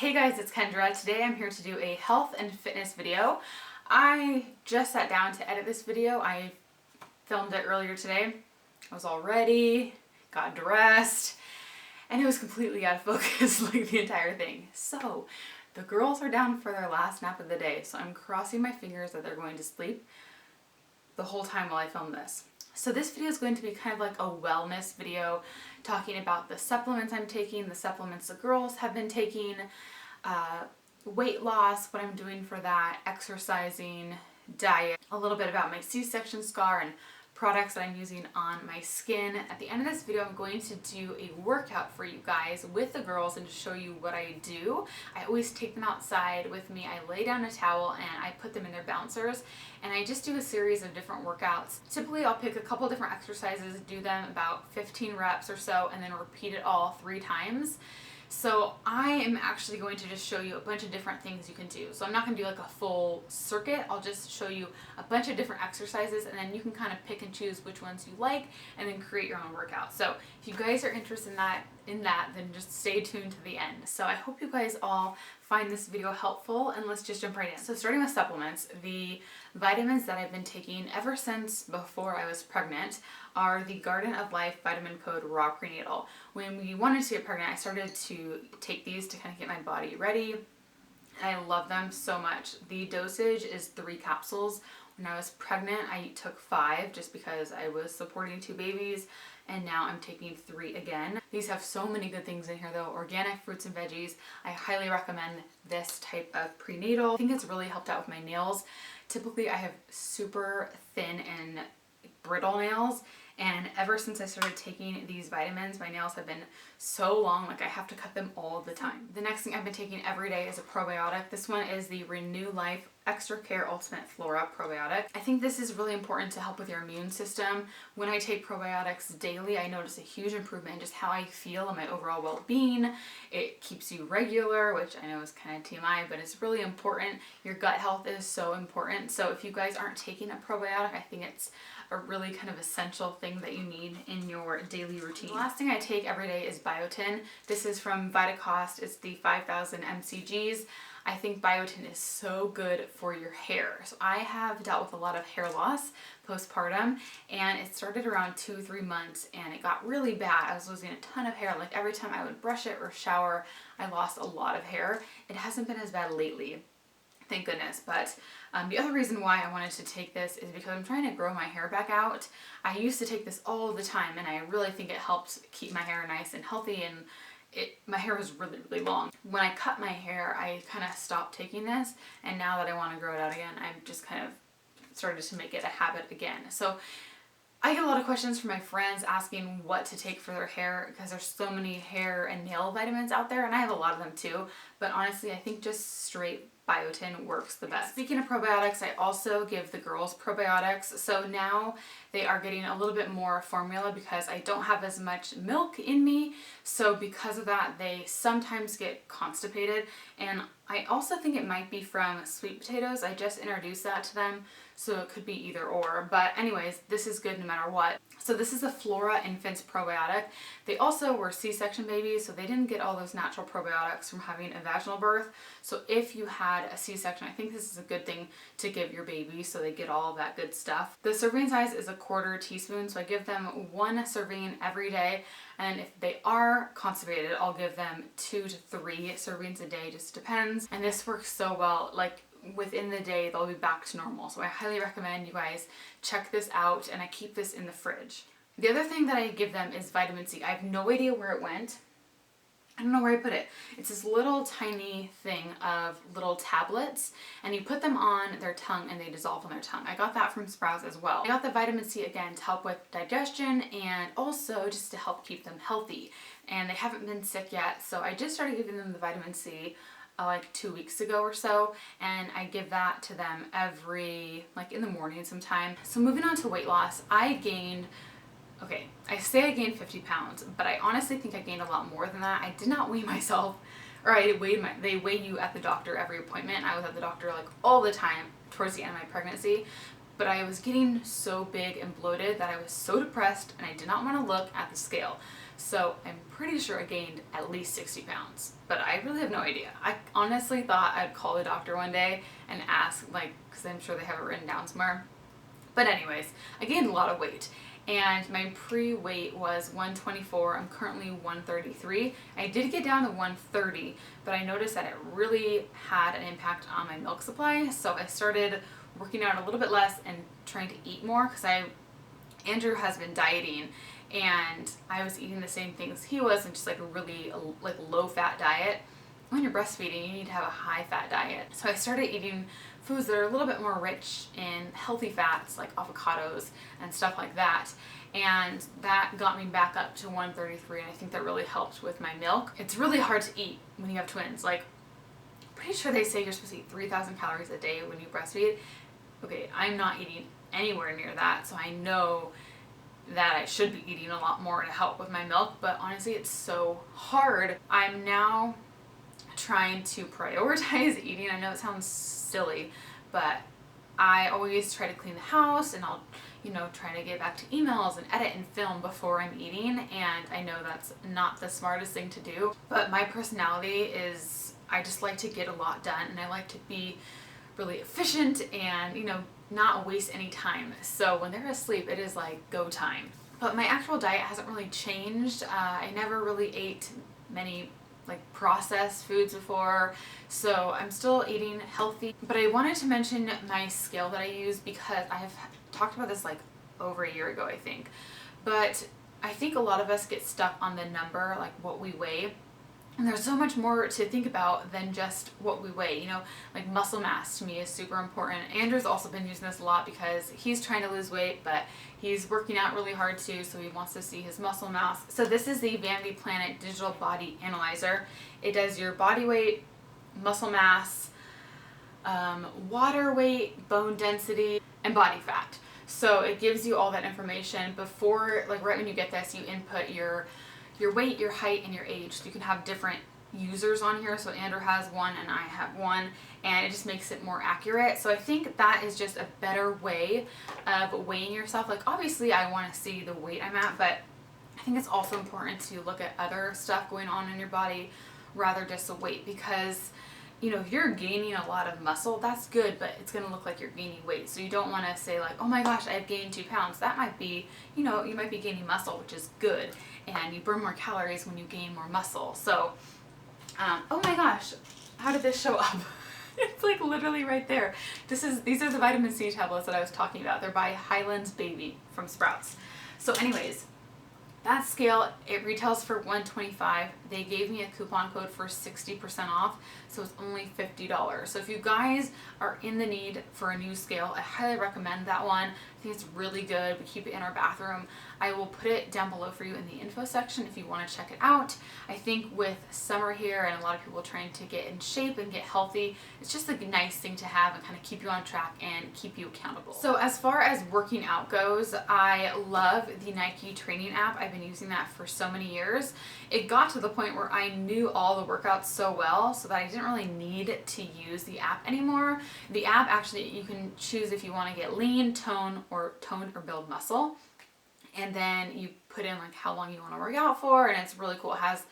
Hey guys, it's Kendra. Today I'm here to do a health and fitness video. I just sat down to edit this video. I filmed it earlier today. I was all ready, got dressed, and it was completely out of focus, like the entire thing. So the girls are down for their last nap of the day, so I'm crossing my fingers that they're going to sleep the whole time while I film this. So this video is going to be kind of like a wellness video, talking about the supplements I'm taking, the supplements the girls have been taking, weight loss, what I'm doing for that, exercising, diet, a little bit about my C-section scar and products that I'm using on my skin. At the end of this video, I'm going to do a workout for you guys with the girls and to show you what I do. I always take them outside with me. I lay down a towel and I put them in their bouncers and I just do a series of different workouts. Typically, I'll pick a couple different exercises, do them about 15 reps or so, and then repeat it all 3 times. So I am actually going to just show you a bunch of different things you can do. So I'm not going to do like a full circuit. I'll just show you a bunch of different exercises and then you can kind of pick and choose which ones you like and then create your own workout. So if you guys are interested in that, then just stay tuned to the end. So I hope you guys all find this video helpful and let's just jump right in. So starting with supplements, the vitamins that I've been taking ever since before I was pregnant are the Garden of Life Vitamin Code Raw Prenatal. When we wanted to get pregnant, I started to take these to kind of get my body ready. And I love them so much. The dosage is 3 capsules. When I was pregnant, I took 5 just because I was supporting 2 babies, and now I'm taking 3 again. These have so many good things in here though. Organic fruits and veggies. I highly recommend this type of prenatal. I think it's really helped out with my nails. Typically I have super thin and brittle nails, and ever since I started taking these vitamins, my nails have been so long, like I have to cut them all the time. The next thing I've been taking every day is a probiotic. This one is the Renew Life Extra Care Ultimate Flora Probiotic. I think this is really important to help with your immune system. When I take probiotics daily, I notice a huge improvement in just how I feel and my overall well-being. It keeps you regular, which I know is kind of TMI, but it's really important. Your gut health is so important. So if you guys aren't taking a probiotic, I think it's a really kind of essential thing that you need in your daily routine. The last thing I take every day is biotin. This is from VitaCost. It's the 5,000 mcgs. I think biotin is so good for your hair. So I have dealt with a lot of hair loss postpartum, and it started around 2-3 months and it got really bad. I was losing a ton of hair. Like every time I would brush it or shower, I lost a lot of hair. It hasn't been as bad lately, thank goodness. But the other reason why I wanted to take this is because I'm trying to grow my hair back out. I used to take this all the time and I really think it helped keep my hair nice and healthy, and my hair was really, really long. When I cut my hair, I kind of stopped taking this, and now that I want to grow it out again, I've just kind of started to make it a habit again. So I get a lot of questions from my friends asking what to take for their hair because there's so many hair and nail vitamins out there, and I have a lot of them too, but honestly I think just straight biotin works the best. Speaking of probiotics, I also give the girls probiotics. So now they are getting a little bit more formula because I don't have as much milk in me. So because of that, they sometimes get constipated. And I also think it might be from sweet potatoes. I just introduced that to them, so it could be either or. But anyways, this is good no matter what. So this is the Flora Infants Probiotic. They also were C-section babies, so they didn't get all those natural probiotics from having a vaginal birth. So if you had a C-section, I think this is a good thing to give your baby so they get all of that good stuff. The serving size is a 1/4 teaspoon, so I give them 1 serving every day. And if they are constipated, I'll give them 2 to 3 servings a day, just depends. And this works so well, like within the day they'll be back to normal. So I highly recommend you guys check this out, and I keep this in the fridge. The other thing that I give them is vitamin C. I have no idea where it went. I don't know where I put it. It's this little tiny thing of little tablets, and you put them on their tongue and they dissolve on their tongue. I got that from Sprouts as well. I got the vitamin C again to help with digestion and also just to help keep them healthy. And they haven't been sick yet, so I just started giving them the vitamin C like 2 weeks ago or so, and I give that to them every, like in the morning sometime. So moving on to weight loss, I say I gained 50 pounds, but I honestly think I gained a lot more than that. I did not weigh myself, or they weigh you at the doctor every appointment. I was at the doctor like all the time towards the end of my pregnancy, but I was getting so big and bloated that I was so depressed and I did not want to look at the scale. So I'm pretty sure I gained at least 60 pounds, but I really have no idea. I honestly thought I'd call the doctor one day and ask, like, because I'm sure they have it written down somewhere. But anyways, I gained a lot of weight, and my pre-weight was 124. I'm currently 133. I did get down to 130, but I noticed that it really had an impact on my milk supply. So I started working out a little bit less and trying to eat more, because Andrew has been dieting, and I was eating the same things he was, and just like a really like low fat diet. When you're breastfeeding, you need to have a high fat diet. So I started eating foods that are a little bit more rich in healthy fats, like avocados and stuff like that. And that got me back up to 133, and I think that really helped with my milk. It's really hard to eat when you have twins. Like, pretty sure they say you're supposed to eat 3,000 calories a day when you breastfeed. Okay, I'm not eating anywhere near that, so I know that I should be eating a lot more to help with my milk, but honestly, it's so hard. I'm now trying to prioritize eating. I know it sounds silly, but I always try to clean the house, and I'll, try to get back to emails and edit and film before I'm eating, and I know that's not the smartest thing to do, but my personality is, I just like to get a lot done, and I like to be really efficient and, not waste any time. So when they're asleep, it is like go time. But my actual diet hasn't really changed. I never really ate many like processed foods before, so I'm still eating healthy. But I wanted to mention my scale that I use, because I have talked about this like over a year ago, I think. But I think a lot of us get stuck on the number, like what we weigh. And there's so much more to think about than just what we weigh, like muscle mass to me is super important. Andrew's also been using this a lot because he's trying to lose weight, but he's working out really hard too, so he wants to see his muscle mass. So this is the Vanity Planet Digital Body Analyzer. It does your body weight, muscle mass, water weight, bone density, and body fat. So it gives you all that information before, like right when you get this, you input your weight, your height, and your age. So you can have different users on here. So Andrew has one and I have one, and it just makes it more accurate. So I think that is just a better way of weighing yourself. Like obviously I want to see the weight I'm at, but I think it's also important to look at other stuff going on in your body rather just the weight, because if you're gaining a lot of muscle, that's good, but it's going to look like you're gaining weight. So you don't want to say like, oh my gosh, I've gained 2 pounds. That might be, you might be gaining muscle, which is good. And you burn more calories when you gain more muscle. So, oh my gosh, how did this show up? It's like literally right there. These are the vitamin C tablets that I was talking about. They're by Highlands Baby from Sprouts. So anyways, that scale, it retails for $125. They gave me a coupon code for 60% off, so it's only $50. So if you guys are in the need for a new scale, I highly recommend that one. I think it's really good. We keep it in our bathroom. I will put it down below for you in the info section if you want to check it out. I think with summer here and a lot of people trying to get in shape and get healthy, it's just a nice thing to have and kind of keep you on track and keep you accountable. So as far as working out goes, I love the Nike training app. I've been using that for so many years. It got to the point where I knew all the workouts so well so that I didn't really need to use the app anymore. The app actually, you can choose if you want to get lean, toned or build muscle. And then you put in like how long you want to work out for, and it's really cool. It has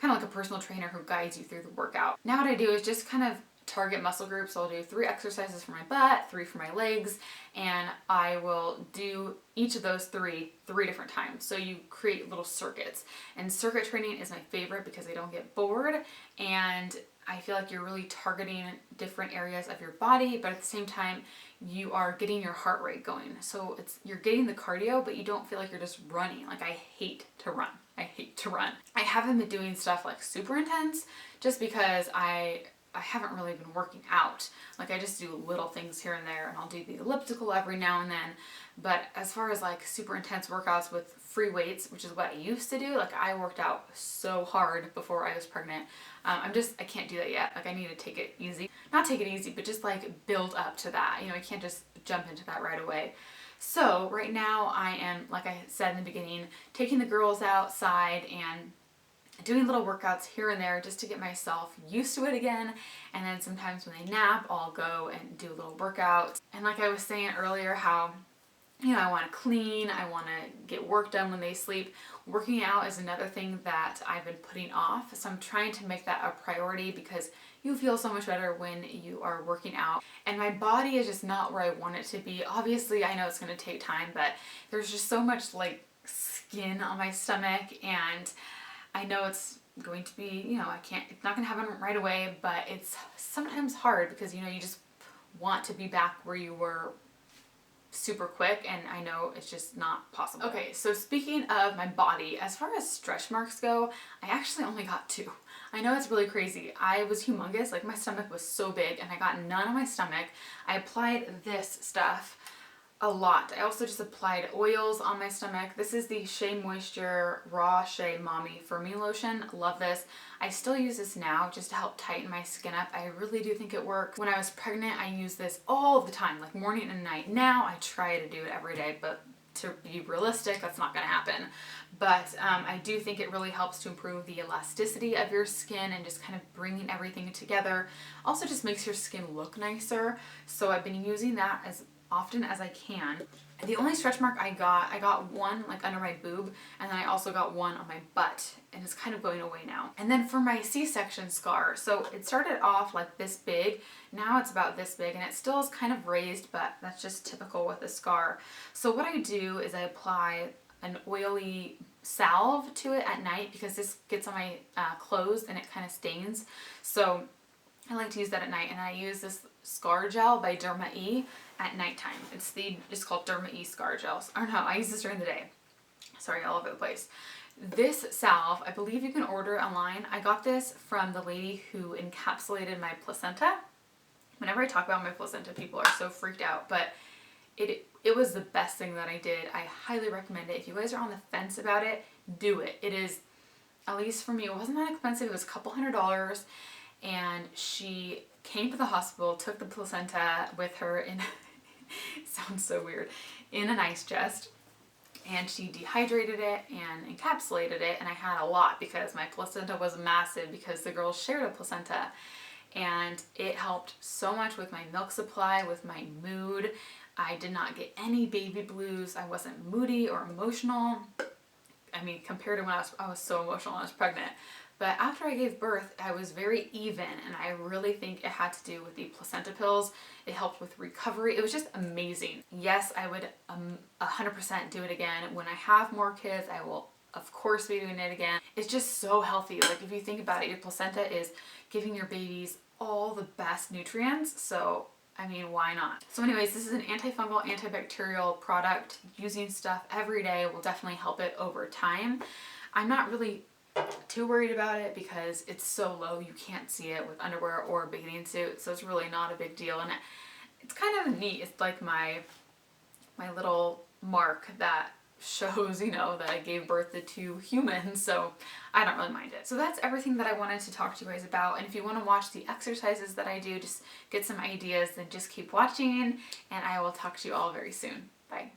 kind of like a personal trainer who guides you through the workout. Now what I do is just kind of target muscle groups. So I'll do 3 exercises for my butt, 3 for my legs, and I will do each of those three different times. So you create little circuits, and circuit training is my favorite because I don't get bored, and I feel like you're really targeting different areas of your body, but at the same time, you are getting your heart rate going. So you're getting the cardio, but you don't feel like you're just running. Like I hate to run. I haven't been doing stuff like super intense just because I haven't really been working out. Like I just do little things here and there, and I'll do the elliptical every now and then. But as far as like super intense workouts with free weights, which is what I used to do, like I worked out so hard before I was pregnant. I can't do that yet. Like I need to take it easy. Not take it easy, but just like build up to that. I can't just jump into that right away. So right now I am, like I said in the beginning, taking the girls outside and doing little workouts here and there just to get myself used to it again. And then sometimes when they nap, I'll go and do a little workout. And like I was saying earlier, how you know, I want to clean, I want to get work done when they sleep. Working out is another thing that I've been putting off, so I'm trying to make that a priority because you feel so much better when you are working out. And my body is just not where I want it to be. Obviously, I know it's going to take time, but there's just so much like skin on my stomach, and I know it's going to be, you know, it's not going to happen right away, but it's sometimes hard because, you know, you just want to be back where you were super quick, and I know it's just not possible. Okay, so speaking of my body, as far as stretch marks go, I actually only got 2. I know it's really crazy. I was humongous, like my stomach was so big, and I got none on my stomach. I applied this stuff a lot. I also just applied oils on my stomach. This is the Shea Moisture Raw Shea Mommy Firming Lotion. Love this. I still use this now just to help tighten my skin up. I really do think it works. When I was pregnant, I used this all the time, like morning and night. Now I try to do it every day, but to be realistic, that's not gonna happen. But I do think it really helps to improve the elasticity of your skin and just kind of bringing everything together. Also just makes your skin look nicer. So I've been using that as often as I can. The only stretch mark I got one like under my boob, and then I also got one on my butt, and it's kind of going away now. And then for my C-section scar, so it started off like this big, now it's about this big, and it still is kind of raised, but that's just typical with a scar. So what I do is I apply an oily salve to it at night because this gets on my clothes and it kind of stains. So I like to use that at night, and I use this Scar Gel by Derma E at nighttime. It's called Derma E Scar Gel. Or no, I use this during the day. Sorry, all over the place. This salve, I believe you can order it online. I got this from the lady who encapsulated my placenta. Whenever I talk about my placenta, people are so freaked out, but it was the best thing that I did. I highly recommend it. If you guys are on the fence about it, do it. It is, at least for me, it wasn't that expensive. It was a couple $100s. And she came to the hospital, took the placenta with her in, it sounds so weird, in an ice chest. And she dehydrated it and encapsulated it. And I had a lot because my placenta was massive because the girls shared a placenta. And it helped so much with my milk supply, with my mood. I did not get any baby blues. I wasn't moody or emotional. I mean, compared to when I was so emotional when I was pregnant. But after I gave birth, I was very even, and I really think it had to do with the placenta pills. It helped with recovery. It was just amazing. Yes, I would 100% do it again. When I have more kids, I will of course be doing it again. It's just so healthy. Like if you think about it, your placenta is giving your babies all the best nutrients. So I mean, why not? So anyways, this is an antifungal, antibacterial product. Using stuff every day will definitely help it over time. I'm not really too worried about it because it's so low you can't see it with underwear or a bathing suit, so it's really not a big deal. And it's kind of neat. It's like my little mark that shows, you know, that I gave birth to 2 humans, so I don't really mind it. So that's everything that I wanted to talk to you guys about. And if you want to watch the exercises that I do, just get some ideas, then just keep watching, and I will talk to you all very soon. Bye.